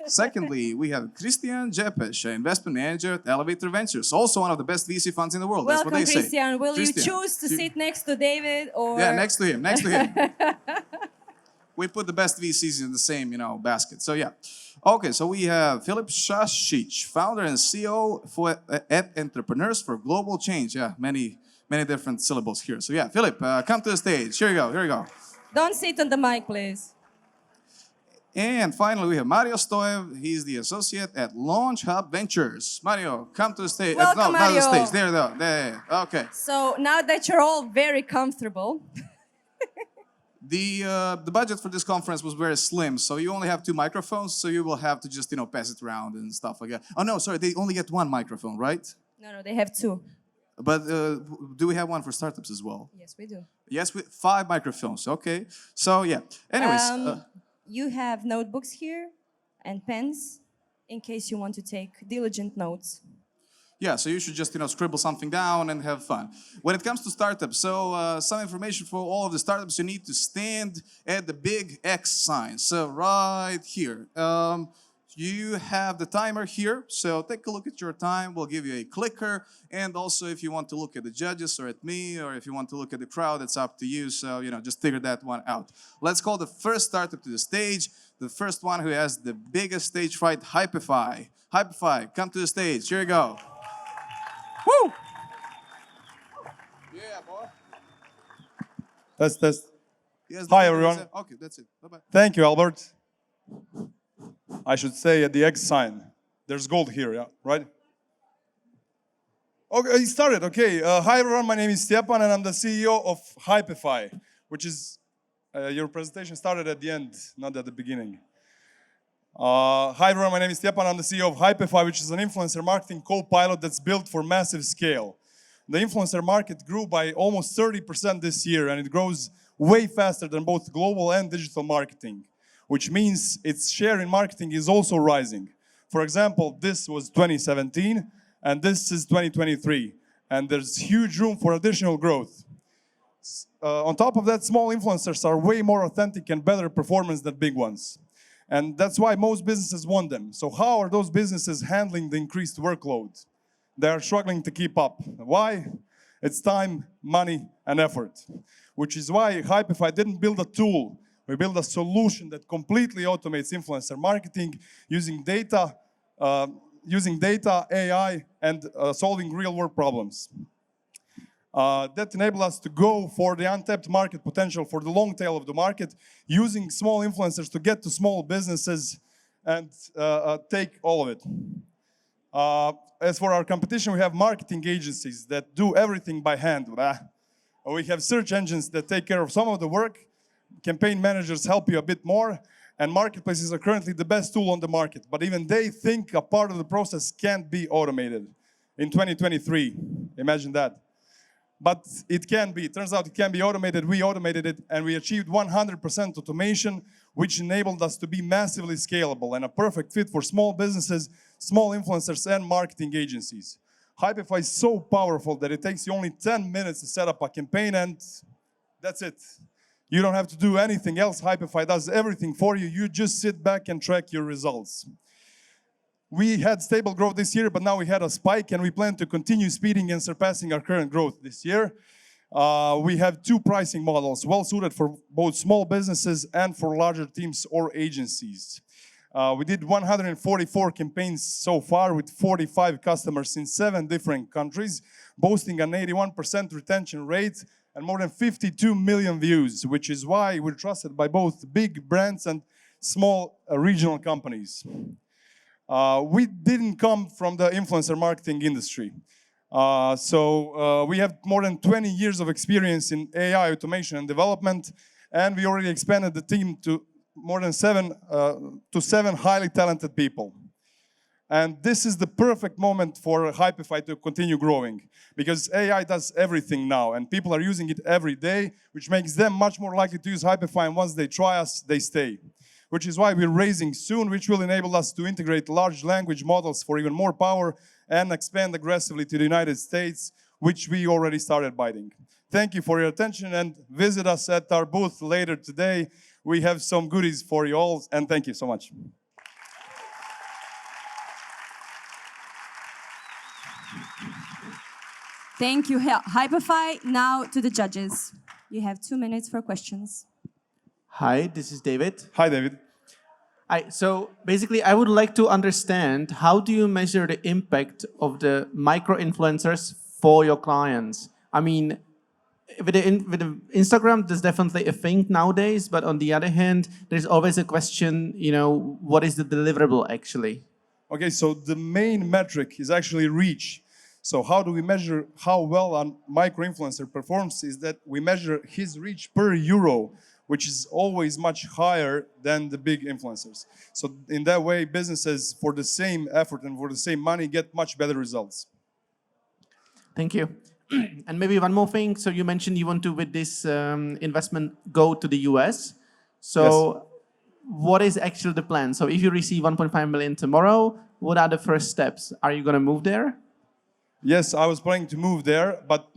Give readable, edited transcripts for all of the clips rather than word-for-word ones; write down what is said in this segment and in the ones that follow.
Secondly, we have Christian Gyepes, investment manager at Elevator Ventures, also one of the best VC funds in the world. That's what Welcome, they say. Christian. Will you Christian, choose to sit next to David or? Yeah, next to him. Next to him. We put the best VCs in the same, basket. So yeah. Okay, so we have Filip, founder and CEO at Entrepreneurs for Global Change. Yeah, many different syllables here. So yeah, Filip, come to the stage. Here you go. Don't sit on the mic, please. And finally, we have Mario Stoev. He's the associate at Launch Hub Ventures. Mario, come to the stage. Welcome, not the Mario. stage. There. Okay. So now that you're all very comfortable, The budget for this conference was very slim, so you only have 2 microphones, so you will have to just pass it around and stuff like that. Oh no, sorry, they only get 1 microphone, right? no, they have 2. But do we have one for startups as well? Yes, we do. Yes, 5 microphones. Okay, so yeah. Anyways, You have notebooks here and pens in case you want to take diligent notes. yeah, so you should just scribble something down and have fun. When it comes to startups, so some information for all of the startups: you need to stand at the big X sign. So right here. You have the timer here, so take a look at your time. We'll give you a clicker, and also if you want to look at the judges or at me, or if you want to look at the crowd, it's up to you. So just figure that one out. Let's call the first startup to the stage. The first one who has the biggest stage fright, Hypify. Hypify, come to the stage. Here you go. Woo! Yeah, boy. Test. Yes, Hi, everyone. Okay, that's it. Bye-bye. Thank you, Albert. I should say at the X sign. There's gold here, yeah, right? Okay, he started. Okay. Hi, everyone. My name is Stepan, and I'm the CEO of Hypify, which is your presentation started at the end, not at the beginning. Hi, everyone. My name is Stepan. I'm the CEO of Hypify, which is an influencer marketing co-pilot that's built for massive scale. The influencer market grew by almost 30% this year, and it grows way faster than both global and digital marketing, which means its share in marketing is also rising. For example, this was 2017, and this is 2023, and there's huge room for additional growth. On top of that, small influencers are way more authentic and better performance than big ones. And that's why most businesses want them. So how are those businesses handling the increased workload? They are struggling to keep up. Why? It's time, money, and effort. Which is why Hypify didn't build a tool. We built a solution that completely automates influencer marketing using data, AI, and solving real-world problems. That enabled us to go for the untapped market potential for the long tail of the market, using small influencers to get to small businesses and take all of it. As for our competition, we have marketing agencies that do everything by hand. We have search engines that take care of some of the work. Campaign managers help you a bit more, and marketplaces are currently the best tool on the market. But even they think a part of the process can't be automated in 2023. Imagine that. But it can be. It turns out it can be automated. We automated it, and we achieved 100% automation, which enabled us to be massively scalable and a perfect fit for small businesses, small influencers, and marketing agencies. Hypify is so powerful that it takes you only 10 minutes to set up a campaign, and that's it. You don't have to do anything else. Hypify does everything for you. You just sit back and track your results. We had stable growth this year, but now we had a spike, and we plan to continue speeding and surpassing our current growth this year. We have 2 pricing models, well suited for both small businesses and for larger teams or agencies. We did 144 campaigns so far with 45 customers in 7 different countries, boasting an 81% retention rate and more than 52 million views, which is why we're trusted by both big brands and small regional companies. We didn't come from the influencer marketing industry. We have more than 20 years of experience in AI automation and development, and we already expanded the team to more than 7 highly talented people. And this is the perfect moment for Hypify to continue growing, because AI does everything now, and people are using it every day, which makes them much more likely to use Hypify, and once they try us, they stay. Which is why we're raising soon, which will enable us to integrate large language models for even more power and expand aggressively to the United States, which we already started biting. Thank you for your attention, and visit us at our booth later today. We have some goodies for you all, and thank you so much. Thank you, Hyperfy. Now to the judges. You have 2 minutes for questions. Hi, this is David. Hi, David. So basically, I would like to understand, how do you measure the impact of the micro-influencers for your clients? I mean, with the Instagram, there's definitely a thing nowadays, but on the other hand, there's always a question, what is the deliverable actually? Okay, so the main metric is actually reach. So how do we measure how well a micro-influencer performs is that we measure his reach per euro, which is always much higher than the big influencers. So in that way, businesses for the same effort and for the same money get much better results. Thank you. And maybe one more thing. So you mentioned you want to, with this investment, go to the US. So Yes. what is actually the plan? So if you receive 1.5 million tomorrow, what are the first steps? Are you going to move there? Yes, I was planning to move there, but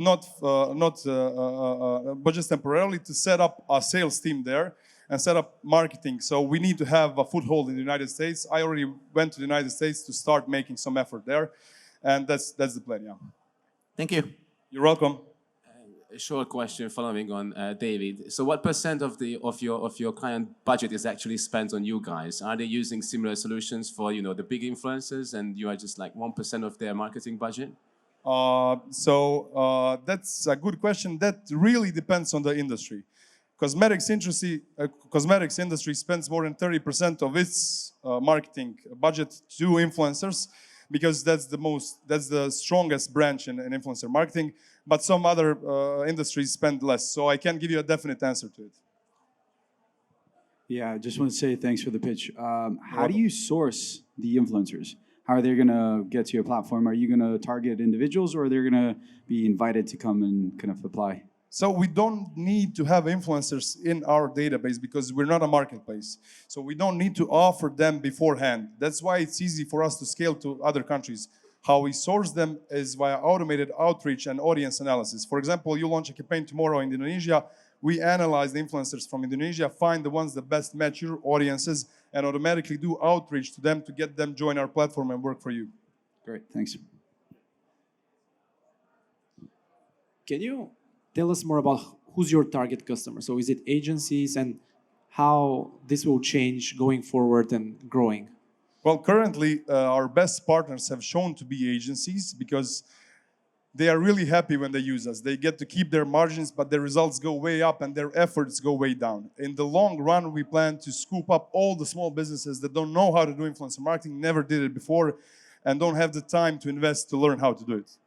but just temporarily to set up a sales team there and set up marketing. So we need to have a foothold in the United States. I already went to the United States to start making some effort there, and that's the plan. Yeah. Thank you. You're welcome. A short question following on David. So what % of your client budget is actually spent on you guys? Are they using similar solutions for the big influencers, and you are just like 1% of their marketing budget? That's a good question. That really depends on the industry. Cosmetics industry spends more than 30% of its marketing budget to influencers, because that's the strongest branch in influencer marketing. But some other industries spend less. So I can't give you a definite answer to it. Yeah, I just want to say thanks for the pitch. How do you source the influencers? How are they going to get to your platform? Are you going to target individuals, or are they going to be invited to come and kind of apply? So we don't need to have influencers in our database because we're not a marketplace. So we don't need to offer them beforehand. That's why it's easy for us to scale to other countries. How we source them is via automated outreach and audience analysis. For example, you launch a campaign tomorrow in Indonesia. We analyze the influencers from Indonesia, find the ones that best match your audiences, and automatically do outreach to them to get them join our platform and work for you. Great, thanks. Can you tell us more about who's your target customer? So is it agencies, and how this will change going forward and growing? Well, currently, our best partners have shown to be agencies because they are really happy when they use us. They get to keep their margins, but their results go way up and their efforts go way down. In the long run, we plan to scoop up all the small businesses that don't know how to do influencer marketing, never did it before, and don't have the time to invest to learn how to do it.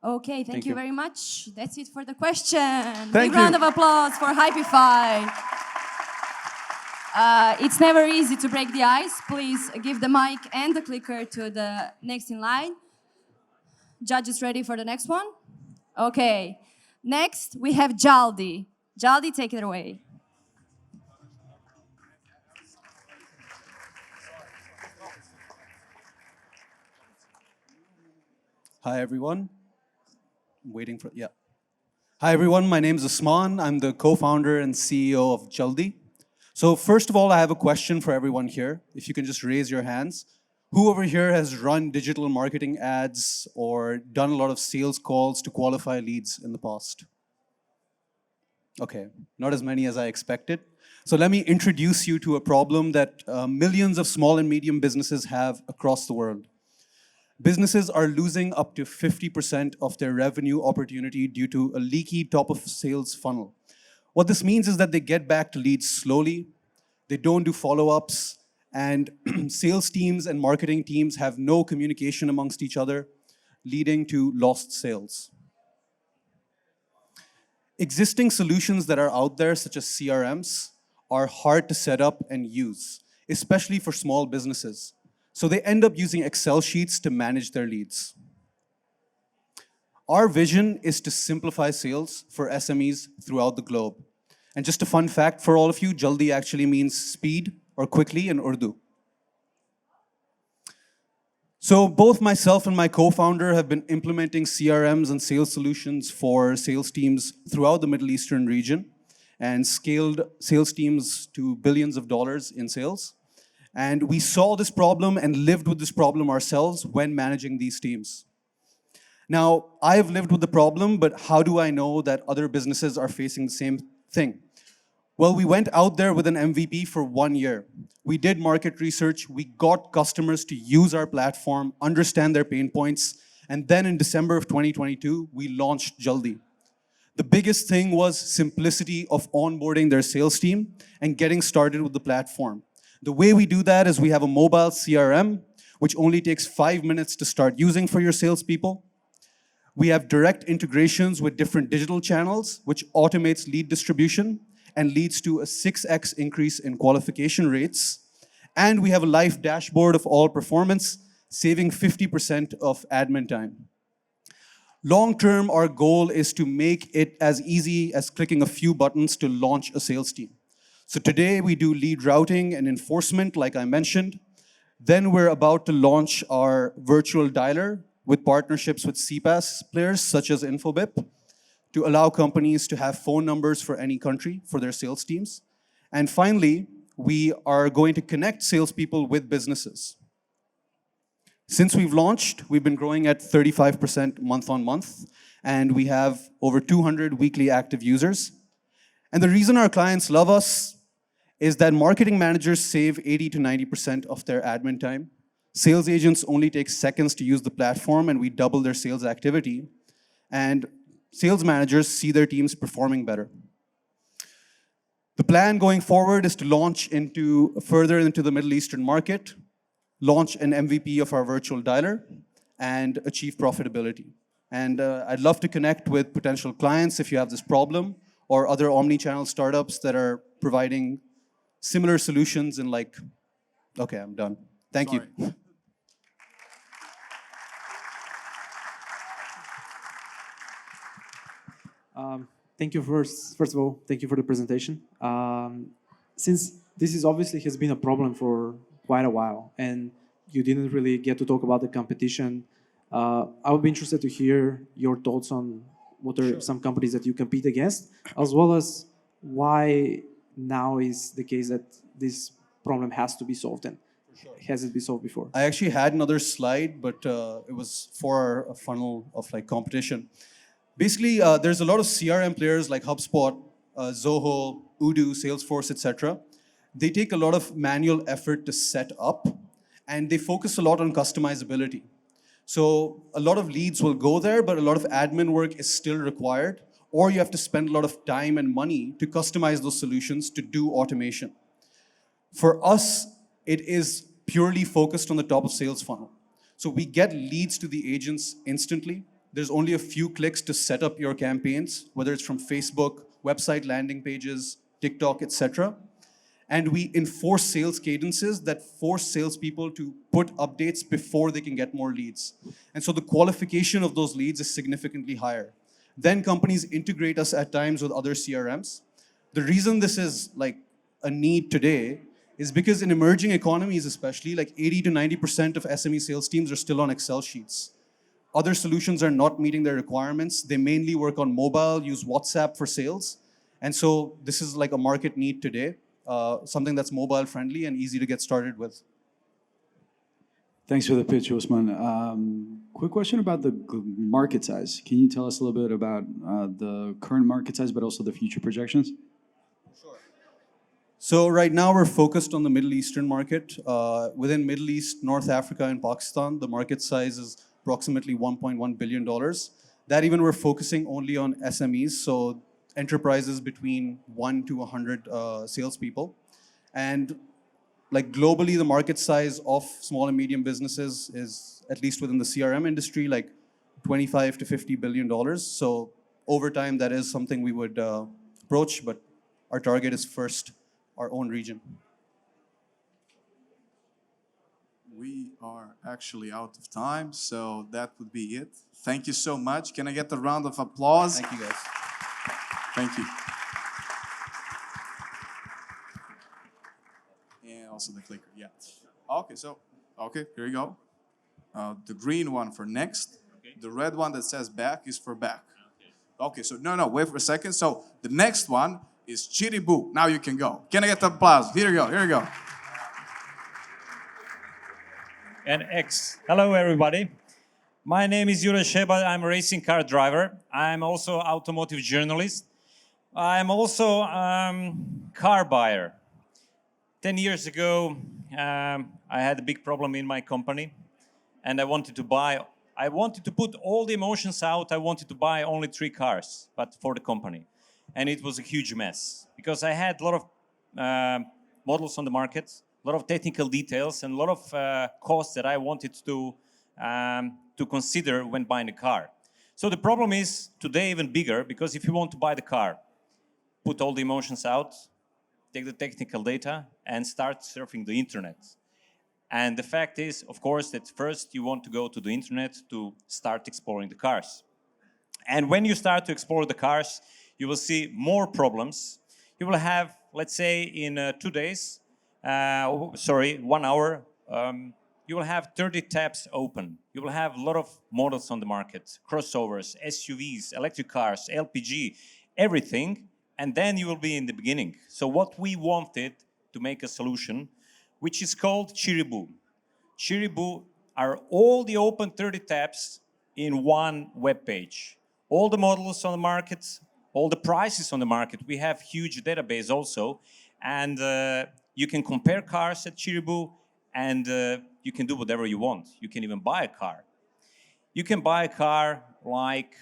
Okay, thank you very much. That's it for the question. Thank Big round you. of applause for Hypify. It's never easy to break the ice. Please give the mic and the clicker to the next in line. Judges ready for the next one? Okay. Next, we have Jaldi. Jaldi, take it away. Hi, everyone. I'm waiting for, yeah. Hi, everyone. My name is Usman. I'm the co-founder and CEO of Jaldi. So first of all, I have a question for everyone here. If you can just raise your hands. Who over here has run digital marketing ads or done a lot of sales calls to qualify leads in the past? Okay, not as many as I expected. So let me introduce you to a problem that millions of small and medium businesses have across the world. Businesses are losing up to 50% of their revenue opportunity due to a leaky top of sales funnel. What this means is that they get back to leads slowly, they don't do follow-ups, and sales teams and marketing teams have no communication amongst each other, leading to lost sales. Existing solutions that are out there, such as CRMs, are hard to set up and use, especially for small businesses. So they end up using Excel sheets to manage their leads. Our vision is to simplify sales for SMEs throughout the globe. And just a fun fact for all of you, Jaldi actually means speed or quickly in Urdu. So both myself and my co-founder have been implementing CRMs and sales solutions for sales teams throughout the Middle Eastern region and scaled sales teams to billions of dollars in sales. And we saw this problem and lived with this problem ourselves when managing these teams. Now, I've lived with the problem, but how do I know that other businesses are facing the same thing? Well, we went out there with an MVP for 1 year. We did market research, we got customers to use our platform, understand their pain points, and then in December of 2022, we launched Jaldi. The biggest thing was simplicity of onboarding their sales team and getting started with the platform. The way we do that is we have a mobile CRM, which only takes 5 minutes to start using for your salespeople. We have direct integrations with different digital channels, which automates lead distribution and leads to a 6x increase in qualification rates. And we have a live dashboard of all performance, saving 50% of admin time. Long term, our goal is to make it as easy as clicking a few buttons to launch a sales team. So today we do lead routing and enforcement, like I mentioned. Then we're about to launch our virtual dialer with partnerships with CPaaS players such as Infobip, to allow companies to have phone numbers for any country for their sales teams. And finally, we are going to connect salespeople with businesses. Since we've launched, we've been growing at 35% month on month, and we have over 200 weekly active users. And the reason our clients love us is that marketing managers save 80 to 90% of their admin time. Sales agents only take seconds to use the platform, and we double their sales activity. And sales managers see their teams performing better. The plan going forward is to launch further into the Middle Eastern market, launch an MVP of our virtual dialer, and achieve profitability. And I'd love to connect with potential clients if you have this problem, or other omni-channel startups that are providing similar solutions in okay, I'm done. Thank you. Thank you first of all, thank you for the presentation. Since this is obviously has been a problem for quite a while, and you didn't really get to talk about the competition, I would be interested to hear your thoughts on what are some companies that you compete against, as well as why now is the case that this problem has to be solved, and has it been solved before? I actually had another slide, but it was for a funnel of competition. Basically, there's a lot of CRM players like HubSpot, Zoho, Odoo, Salesforce, etc. They take a lot of manual effort to set up, and they focus a lot on customizability. So a lot of leads will go there, but a lot of admin work is still required, or you have to spend a lot of time and money to customize those solutions to do automation. For us, it is purely focused on the top of sales funnel. So we get leads to the agents instantly. There's only a few clicks to set up your campaigns, whether it's from Facebook, website landing pages, TikTok, etc. And we enforce sales cadences that force salespeople to put updates before they can get more leads. And so the qualification of those leads is significantly higher. Then companies integrate us at times with other CRMs. The reason this is a need today is because in emerging economies especially, 80 to 90% of SME sales teams are still on Excel sheets. Other solutions are not meeting their requirements. They mainly work on mobile, use WhatsApp for sales. And so this is a market need today, something that's mobile friendly and easy to get started with. Thanks for the pitch, Osman. Quick question about the market size. Can you tell us a little bit about the current market size, but also the future projections? Sure. So right now we're focused on the Middle Eastern market. Within Middle East, North Africa, and Pakistan, the market size is approximately $1.1 billion. That even we're focusing only on SMEs, so enterprises between 1 to 100 salespeople. And globally, the market size of small and medium businesses is, at least within the CRM industry, $25 to $50 billion. So over time, that is something we would approach, but our target is first our own region. We are actually out of time, so that would be it. Thank you so much. Can I get a round of applause? Thank you, guys. Thank you. And also the clicker, yeah. Okay, here we go. The green one for next. Okay. The red one that says back is for back. Okay, so no, wait for a second. So the next one is Chiribu. Now you can go. Can I get the applause? Here you go. And X. Hello, everybody. My name is Jure Sheba. I'm a racing car driver. I'm also automotive journalist. I'm also car buyer. 10 years ago, I had a big problem in my company, and I wanted to put all the emotions out. I wanted to buy only 3 cars, but for the company. And it was a huge mess because I had a lot of models on the market, a lot of technical details, and a lot of costs that I wanted to consider when buying a car. So the problem is today even bigger because if you want to buy the car, put all the emotions out, take the technical data, and start surfing the internet. And the fact is, of course, that first you want to go to the internet to start exploring the cars. And when you start to explore the cars, you will see more problems. You will have, let's say, in 2 days, 1 hour, you will have 30 tabs open. You will have a lot of models on the market, crossovers, SUVs, electric cars, LPG, everything. And then you will be in the beginning. So what we wanted to make a solution, which is called Chiribu. Chiribu are all the open 30 tabs in one web page. All the models on the market, all the prices on the market. We have huge database also. And you can compare cars at Chiribu, and you can do whatever you want. You can even buy a car. You can buy a car like,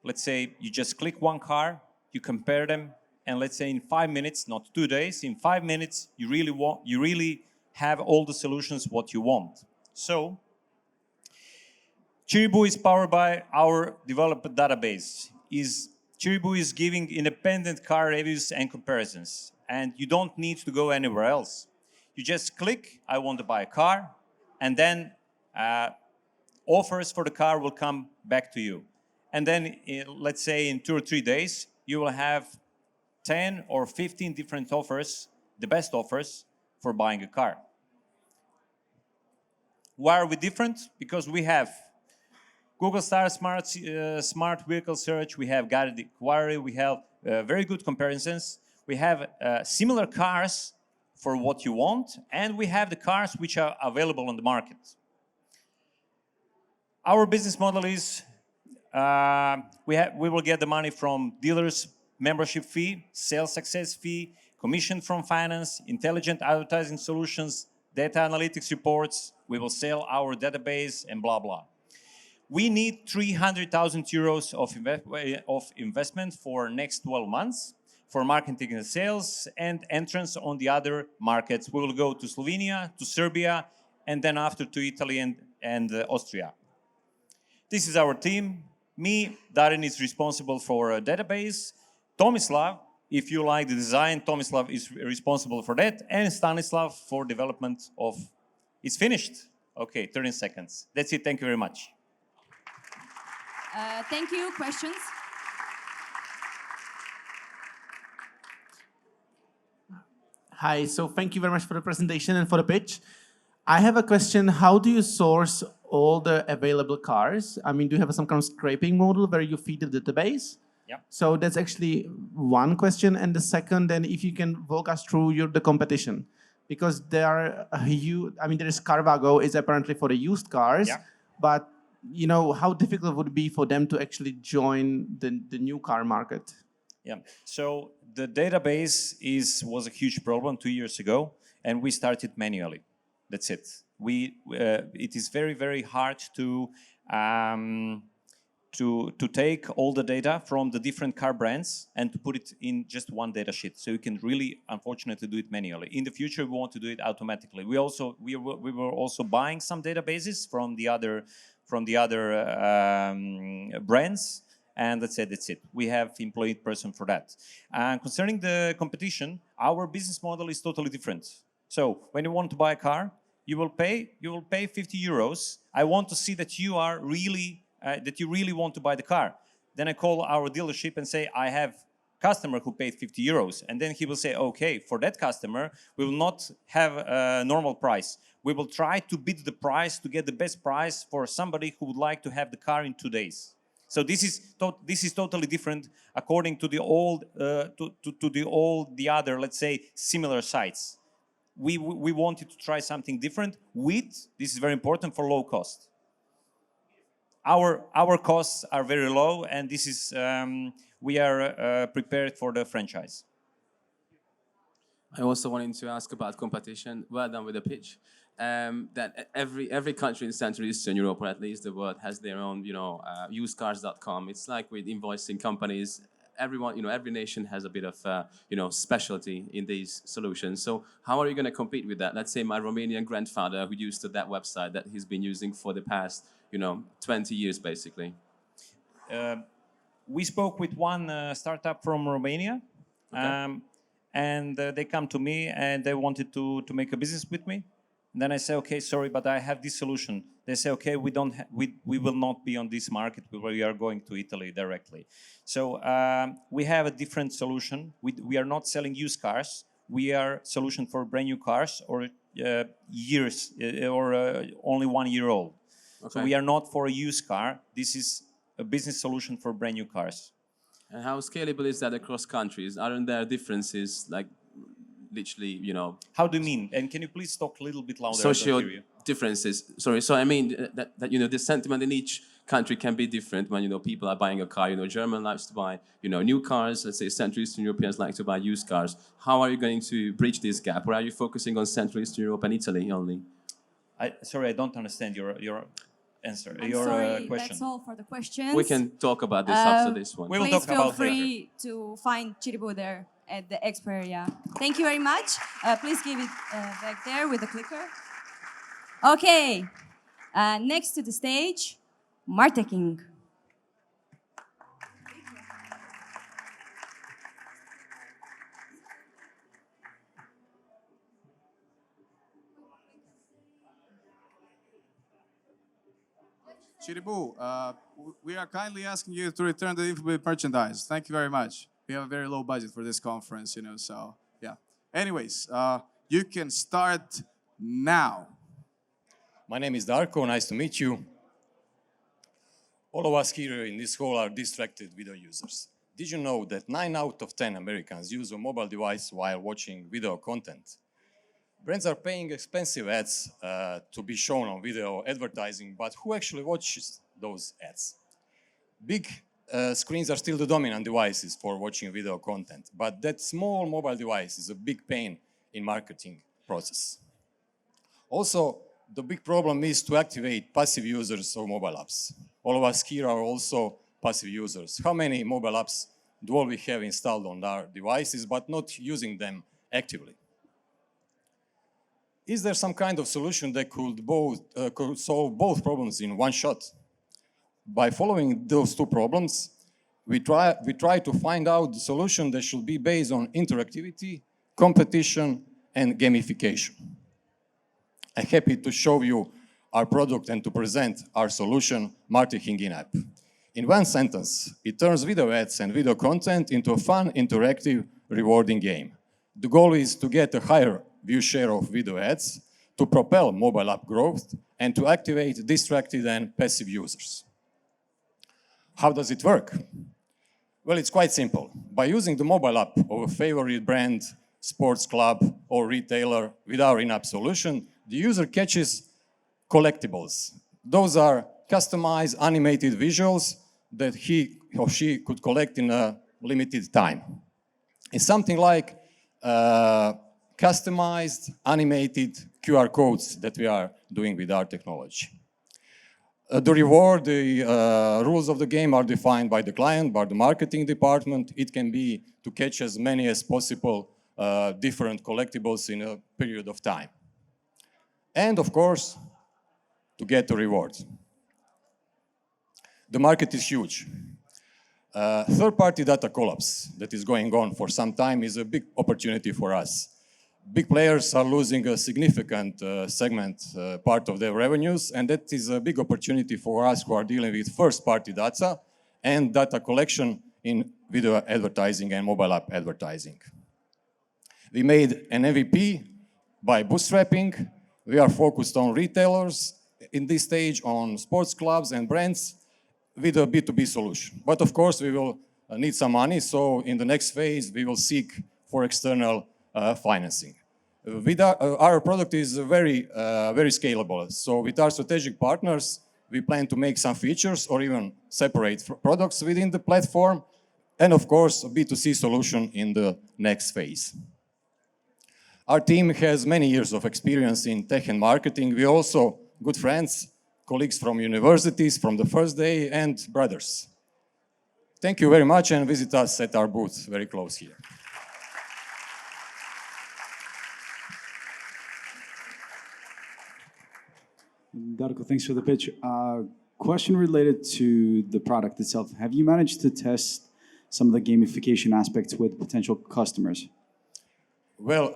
let's say you just click one car, you compare them, and let's say in 5 minutes, not 2 days, in 5 minutes, you really have all the solutions what you want. So, Chiribu is powered by our developed database. Chiribu is giving independent car reviews and comparisons, and you don't need to go anywhere else. You just click, I want to buy a car, and then offers for the car will come back to you. And then, let's say in 2 or 3 days, you will have 10 or 15 different offers, the best offers for buying a car. Why are we different? Because we have Google Star Smart Vehicle Search, we have guided inquiry, we have very good comparisons, we have similar cars for what you want, and we have the cars which are available on the market. Our business model is we will get the money from dealers' membership fee, sales success fee, commission from finance, intelligent advertising solutions, data analytics reports. We will sell our database and blah, blah. We need 300,000 euros of investment for next 12 months for marketing and sales and entrance on the other markets. We will go to Slovenia, to Serbia, and then after to Italy and Austria. This is our team. Me, Darin is responsible for a database. Tomislav, if you like the design, Tomislav is responsible for that. And Stanislav for development of... It's finished. Okay, 30 seconds. That's it. Thank you very much. Thank you. Questions? Hi, so thank you very much for the presentation and for the pitch. I have a question. How do you source all the available cars? I mean, do you have some kind of scraping model where you feed the database? Yeah. So that's actually one question. And the second, then if you can walk us through the competition. Because there is Carvago is apparently for the used cars, Yeah. but you know, how difficult would it be for them to actually join the new car market? Yeah, so the database was a huge problem 2 years ago, and we started manually. That's it. It is very, very hard to take all the data from the different car brands and to put it in just one data sheet. So you can really, unfortunately, do it manually. In the future, we want to do it automatically. We were also buying some databases from the other brands. And that's it. We have employed person for that. And concerning the competition, our business model is totally different. So when you want to buy a car, you will pay 50 euros. I want to see that you really want to buy the car. Then I call our dealership and say, I have customer who paid 50 euros. And then he will say, okay, for that customer, we will not have a normal price. We will try to beat the price to get the best price for somebody who would like to have the car in 2 days. So this is totally different according to the other, let's say, similar sites. we wanted to try something different with, this is very important, for low cost. Our costs are very low, and this is we are prepared for the franchise. I also wanted to ask about competition. Well done with the pitch. That every country in Central Eastern Europe, or at least the world, has their own, usedcars.com. It's like with invoicing companies. Everyone, every nation has a bit of, specialty in these solutions. So how are you going to compete with that? Let's say my Romanian grandfather who used that website that he's been using for the past, 20 years, basically. We spoke with one startup from Romania, Okay. and they come to me and they wanted to make a business with me. And then I say, okay, sorry, but I have this solution. They say, okay, we will not be on this market. We are going to Italy directly. So we have a different solution. We are not selling used cars. We are solution for brand new cars or years or only 1 year old. Okay. So we are not for a used car. This is a business solution for brand new cars. And how scalable is that across countries? Aren't there differences, like literally, How do you mean? And can you please talk a little bit louder? I don't social hear you. differences? Sorry, so I mean that the sentiment in each country can be different when people are buying a car. German likes to buy new cars. Let's say Central Eastern Europeans like to buy used cars. How are you going to bridge this gap? Or are you focusing on Central Eastern Europe and Italy only? Sorry, I don't understand your answer. I'm your sorry, question. that's all for the questions. We can talk about this after this one. We will Please talk feel about free to find Chiribu there at the expo area. Thank you very much. Please give it back there with the clicker. Okay, next to the stage, Marketing. Chiribu, we are kindly asking you to return the Infobip merchandise. Thank you very much. We have a very low budget for this conference, so yeah. Anyways, you can start now. My name is Darko, nice to meet you. All of us here in this hall are distracted video users. Did you know that 9 out of 10 Americans use a mobile device while watching video content? Brands are paying expensive ads to be shown on video advertising, but who actually watches those ads? Big screens are still the dominant devices for watching video content, but that small mobile device is a big pain in marketing process. Also, the big problem is to activate passive users of mobile apps. All of us here are also passive users. How many mobile apps do all we have installed on our devices but not using them actively? Is there some kind of solution that could solve both problems in one shot? By following those two problems, we try to find out the solution that should be based on interactivity, competition, and gamification. I'm happy to show you our product and to present our solution, Marketing in-app. In one sentence, it turns video ads and video content into a fun, interactive, rewarding game. The goal is to get a higher view share of video ads, to propel mobile app growth, and to activate distracted and passive users. How does it work? Well, it's quite simple. By using the mobile app of a favorite brand, sports club, or retailer with our in-app solution, the user catches collectibles. Those are customized animated visuals that he or she could collect in a limited time. It's something like customized animated QR codes that we are doing with our technology. The reward, the rules of the game are defined by the client, by the marketing department. It can be to catch as many as possible different collectibles in a period of time. And of course, to get the reward. The market is huge. Third-party data collapse that is going on for some time is a big opportunity for us. Big players are losing a significant part of their revenues, and that is a big opportunity for us who are dealing with first-party data and data collection in video advertising and mobile app advertising. We made an MVP by bootstrapping. We are focused on retailers in this stage, on sports clubs and brands with a B2B solution. But of course, we will need some money, so in the next phase, we will seek for external financing. with our product is very scalable. So with our strategic partners, we plan to make some features or even separate products within the platform, and of course, a B2C solution in the next phase. Our team has many years of experience in tech and marketing. We're also good friends, colleagues from universities from the first day, and brothers. Thank you very much, and visit us at our booth very close here. Darko, thanks for the pitch. Question related to the product itself. Have you managed to test some of the gamification aspects with potential customers? Well,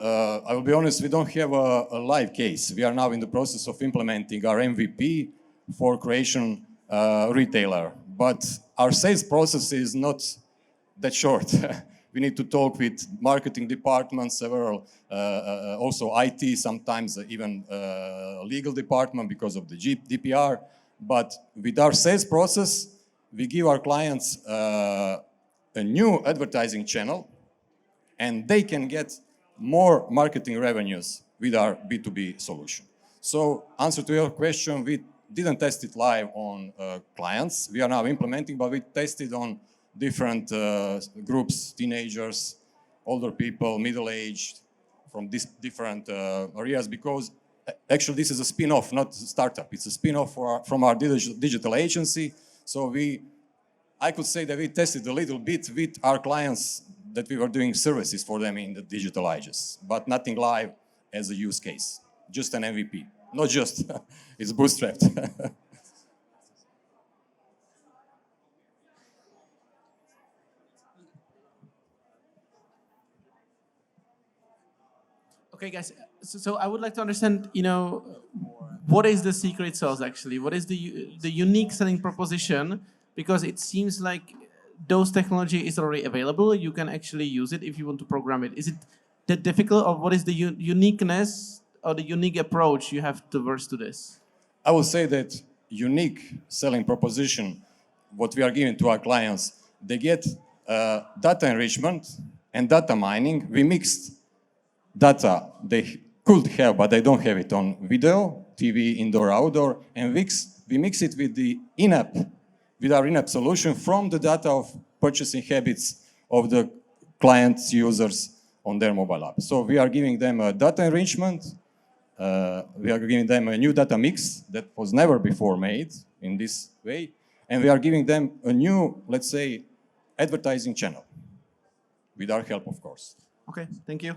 I will be honest, we don't have a live case. We are now in the process of implementing our MVP for Croatian retailer. But our sales process is not that short. We need to talk with marketing departments, several, also IT, sometimes even legal department because of the GDPR. But with our sales process, we give our clients a new advertising channel, and they can get more marketing revenues with our B2B solution. So, answer to your question, we didn't test it live on clients. We are now implementing, but we tested on different groups, teenagers, older people, middle-aged, from these different areas, because actually this is a spin-off, not a startup. It's a spin-off from our digital agency. So I could say that we tested a little bit with our clients that we were doing services for them in the digital ages, but nothing live as a use case, just an MVP. Not just, it's bootstrapped. Okay, guys. So I would like to understand, what is the secret sauce actually? What is the unique selling proposition? Because it seems like those technology is already available. You can actually use it if you want to program it. Is it that difficult, or what is the uniqueness or the unique approach you have towards to this? I would say that unique selling proposition, what we are giving to our clients, they get data enrichment and data mining. We mixed data they could have, but they don't have it on video, TV, indoor, outdoor, and we mix it with the in-app, with our in-app solution from the data of purchasing habits of the clients, users on their mobile app. So we are giving them a data enrichment, we are giving them a new data mix that was never before made in this way, and we are giving them a new, let's say, advertising channel, with our help, of course. Okay, thank you.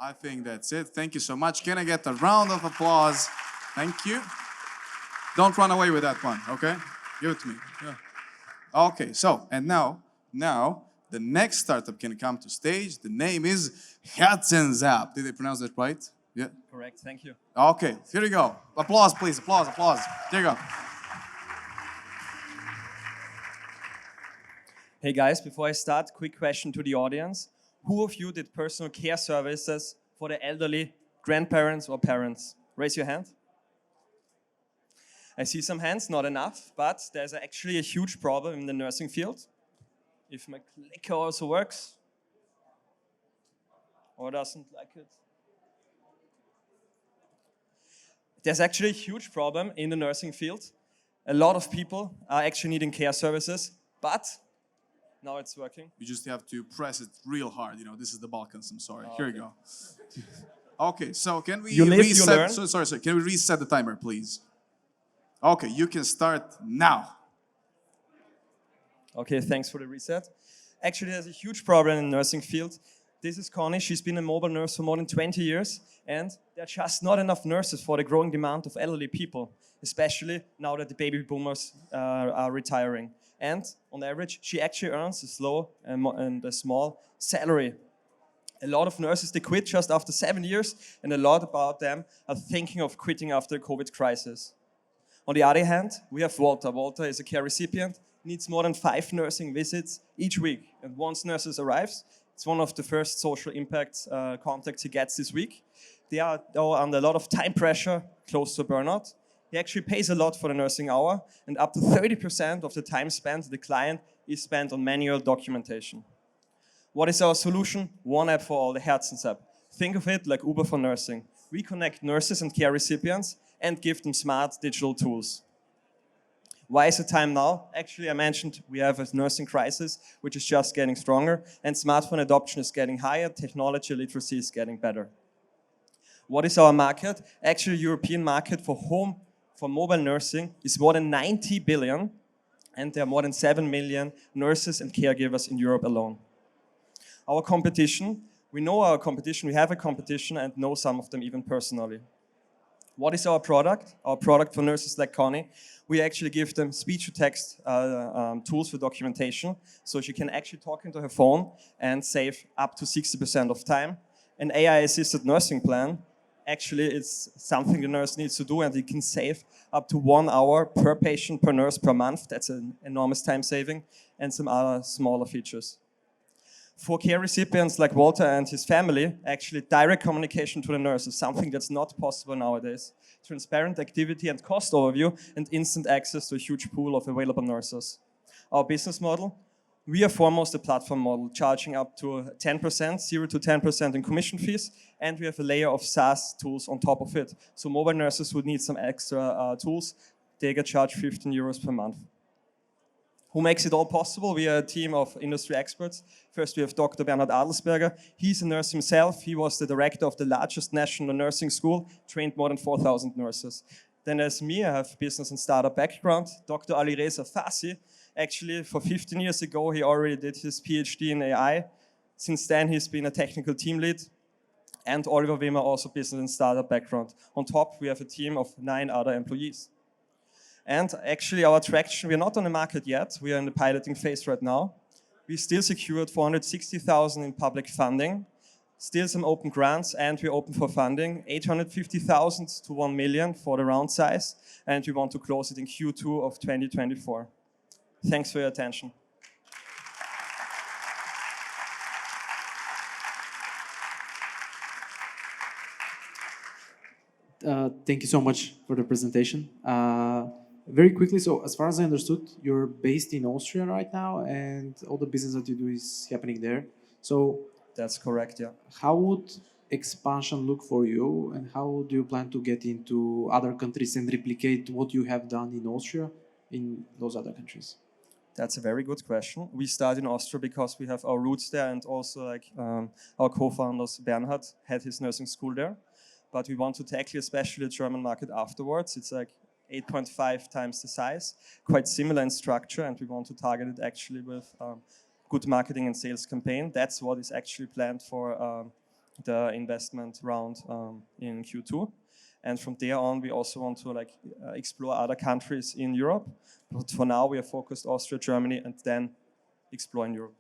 I think that's it. Thank you so much. Can I get a round of applause? Thank you. Don't run away with that one, okay? Give it to me. Yeah. Okay, so, and now, the next startup can come to stage. The name is Zap. Did I pronounce that right? Yeah? Correct, thank you. Okay, here we go. Applause, please, applause, applause. Here you go. Hey guys, before I start, quick question to the audience. Who of you did personal care services for the elderly, grandparents or parents? Raise your hand. I see some hands, not enough, but there's actually a huge problem in the nursing field. If my clicker also works, or doesn't like it. There's actually a huge problem in the nursing field. A lot of people are actually needing care services, but now it's working. You just have to press it real hard. This is the Balkans, I'm sorry. Here you go. Okay, so can we reset? Sorry. Can we reset the timer, please? Okay, you can start now. Okay, thanks for the reset. Actually, there's a huge problem in the nursing field. This is Connie. She's been a mobile nurse for more than 20 years, and there are just not enough nurses for the growing demand of elderly people, especially now that the baby boomers are retiring. And on average, she actually earns a slow and a small salary. A lot of nurses, they quit just after 7 years, and a lot about them are thinking of quitting after the COVID crisis. On the other hand, we have Walter. Walter is a care recipient, needs more than 5 nursing visits each week. And once nurses arrives, it's one of the first social impact contacts he gets this week. They are though under a lot of time pressure, close to burnout. He actually pays a lot for the nursing hour, and up to 30% of the time spent, the client is spent on manual documentation. What is our solution? One app for all, the Herzens app. Think of it like Uber for nursing. We connect nurses and care recipients and give them smart digital tools. Why is the time now? Actually, I mentioned we have a nursing crisis, which is just getting stronger, and smartphone adoption is getting higher, technology literacy is getting better. What is our market? Actually, European market for mobile nursing is more than 90 billion, and there are more than 7 million nurses and caregivers in Europe alone. Our competition, we know our competition, we have a competition and know some of them even personally. What is our product? Our product for nurses like Connie, we actually give them speech-to-text tools for documentation, so she can actually talk into her phone and save up to 60% of time. An AI-assisted nursing plan, actually it's something the nurse needs to do, and it can save up to 1 hour per patient, per nurse, per month. That's an enormous time saving, and some other smaller features. For care recipients like Walter and his family, actually direct communication to the nurse is something that's not possible nowadays. Transparent activity and cost overview and instant access to a huge pool of available nurses. Our business model, we are foremost a platform model, charging up to 10%, 0 to 10% in commission fees, and we have a layer of SaaS tools on top of it. So mobile nurses who need some extra tools, they get charged 15 euros per month. Who makes it all possible? We are a team of industry experts. First, we have Dr. Bernhard Adelsberger. He's a nurse himself. He was the director of the largest national nursing school, trained more than 4,000 nurses. Then there's me, I have business and startup background. Dr. Alireza Fassi, actually for 15 years ago, he already did his PhD in AI. Since then, he's been a technical team lead. And Oliver Wimmer, also business and startup background. On top, we have a team of 9 other employees. And actually our traction, we're not on the market yet. We are in the piloting phase right now. We still secured 460,000 in public funding, still some open grants, and we're open for funding, 850,000 to 1 million for the round size, and we want to close it in Q2 of 2024. Thanks for your attention. Thank you so much for the presentation. Very quickly, so as far as I understood, you're based in Austria right now, and all the business that you do is happening there. So that's correct, yeah. How would expansion look for you, and how do you plan to get into other countries and replicate what you have done in Austria in those other countries? That's a very good question. We started in Austria because we have our roots there, and also our co-founders Bernhard had his nursing school there. But we want to tackle especially the German market afterwards. It's like 8.5 times the size, quite similar in structure, and we want to target it actually with good marketing and sales campaign. That's what is actually planned for the investment round in Q2. And from there on, we also want to explore other countries in Europe. But for now, we are focused Austria, Germany, and then explore in Europe.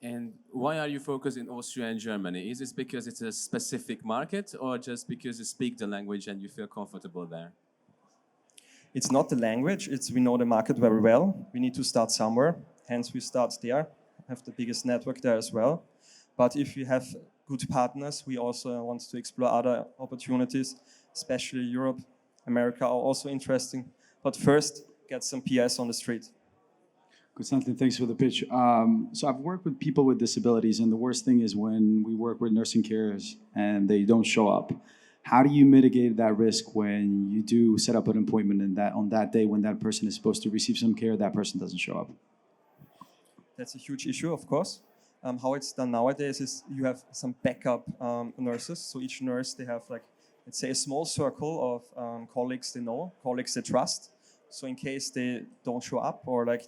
And why are you focused in Austria and Germany? Is this because it's a specific market, or just because you speak the language and you feel comfortable there? It's not the language, it's we know the market very well. We need to start somewhere, hence we start there, have the biggest network there as well. But if we have good partners, we also want to explore other opportunities, especially Europe, America are also interesting. But first, get some PS on the street. Konstantin, thanks for the pitch. So I've worked with people with disabilities, and the worst thing is when we work with nursing carers and they don't show up. How do you mitigate that risk when you do set up an appointment and that on that day when that person is supposed to receive some care, that person doesn't show up? That's a huge issue, of course. How it's done nowadays is you have some backup nurses. So each nurse, they have let's say a small circle of colleagues they know, colleagues they trust. So in case they don't show up, or in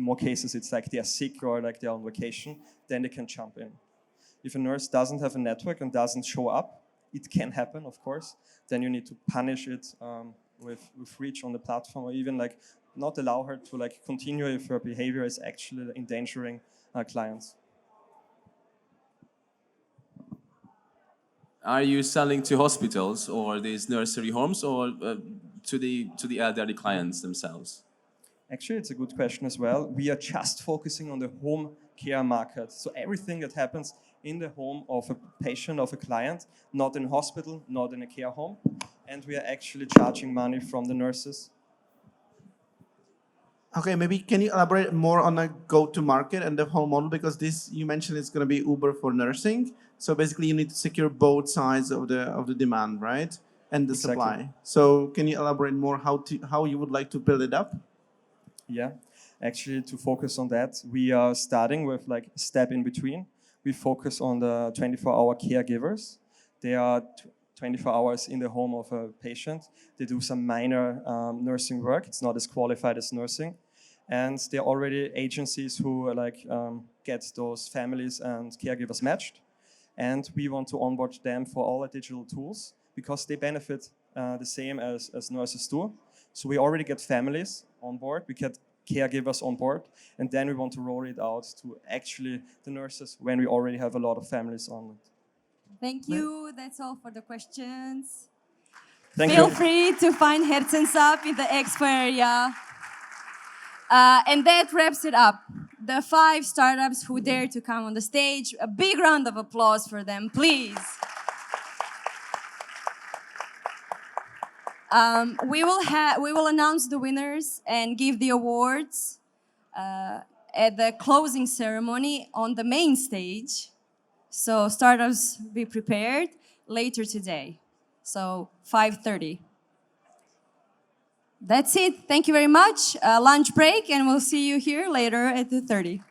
more cases, it's they're sick or they're on vacation, then they can jump in. If a nurse doesn't have a network and doesn't show up, it can happen, of course, then you need to punish it with reach on the platform, or even not allow her to continue if her behavior is actually endangering clients. Are you selling to hospitals or these nursery homes, or to the elderly clients themselves? Actually, it's a good question as well. We are just focusing on the home care market. So everything that happens in the home of a patient, of a client, not in a hospital, not in a care home. And we are actually charging money from the nurses. Okay, maybe can you elaborate more on the go-to-market and the whole model? Because this, you mentioned it's going to be Uber for nursing. So basically you need to secure both sides of the demand, right? And the Exactly. supply. So can you elaborate more how you would like to build it up? Yeah, actually, to focus on that, we are starting with like a step in between. We focus on the 24-hour caregivers. They are 24 hours in the home of a patient. They do some minor nursing work. It's not as qualified as nursing. And there are already agencies who get those families and caregivers matched. And we want to onboard them for all the digital tools because they benefit the same as nurses do. So we already get families on board, we get caregivers on board, and then we want to roll it out to actually the nurses when we already have a lot of families on it. Thank you. That's all for the questions. Thank Feel you. free to find Hertzens up in the expo area. And that wraps it up. The 5 startups who dare to come on the stage, a big round of applause for them, please. We will announce the winners and give the awards at the closing ceremony on the main stage. So startups, be prepared later today. So 5:30. That's it. Thank you very much. Lunch break, and we'll see you here later at 2:30.